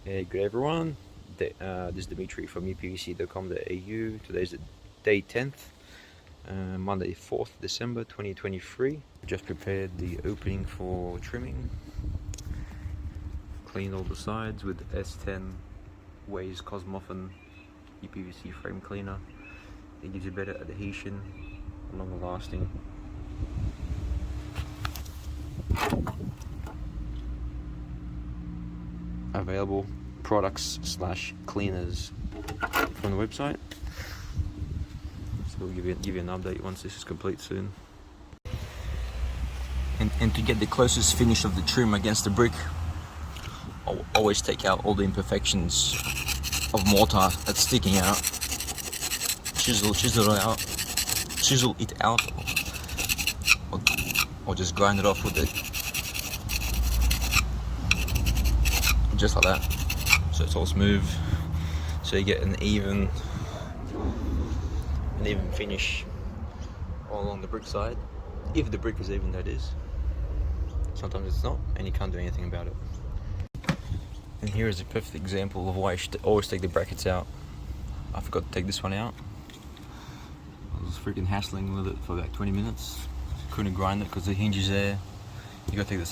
Hey, good everyone. This is Dimitri from uPVC.com.au. Today's the day 10th, Monday 4th December 2023. Just prepared the opening for trimming. Cleaned all the sides with S10 Ways Cosmoffin uPVC frame cleaner. It gives you better adhesion, longer lasting. Available products / cleaners from the website. So we'll give you an update once this is complete soon. And to get the closest finish of the trim against the brick, I'll always take out all the imperfections of mortar that's sticking out. Chisel it out, or just grind it off with it, just like that. So it's all smooth, so you get an even finish all along the brick side, if the brick is even, that is. Sometimes it's not, and you can't do anything about it. And here is a perfect example of why you should always take the brackets out. I forgot to take this one out. I was freaking hassling with it for about 20 minutes. Couldn't grind it because the hinge is there. You gotta take the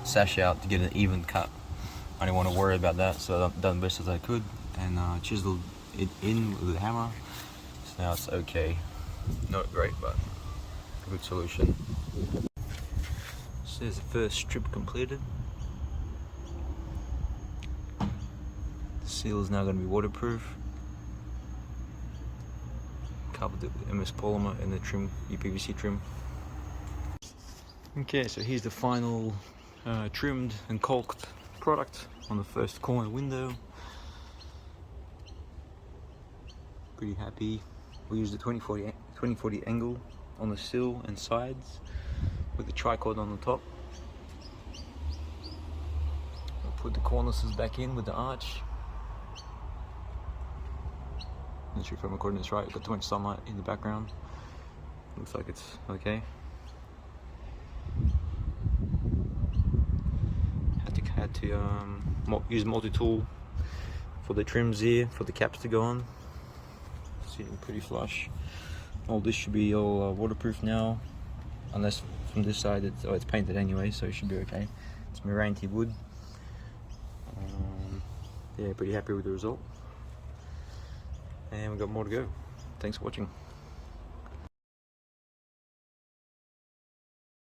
sash out to get an even cut. I didn't want to worry about that, so I've done the best as I could and chiseled it in with a hammer. So now it's okay. Not great, but a good solution. So there's the first strip completed. The seal is now going to be waterproof. Covered it with MS polymer and the trim, uPVC trim. Okay, so here's the final trimmed and caulked product on the first corner window. Pretty happy. We used the 2040 angle on the sill and sides with the tricord on the top. We'll put the cornices back in with the arch. Not sure if I'm recording this right, we've got too much sunlight in the background. Looks like it's okay. Had to use multi-tool for the trims here, for the caps to go on. Sitting pretty flush. All this should be all waterproof now, unless from this side it's painted anyway, so it should be okay. It's Meranti wood. Yeah, pretty happy with the result. And we've got more to go. Thanks for watching.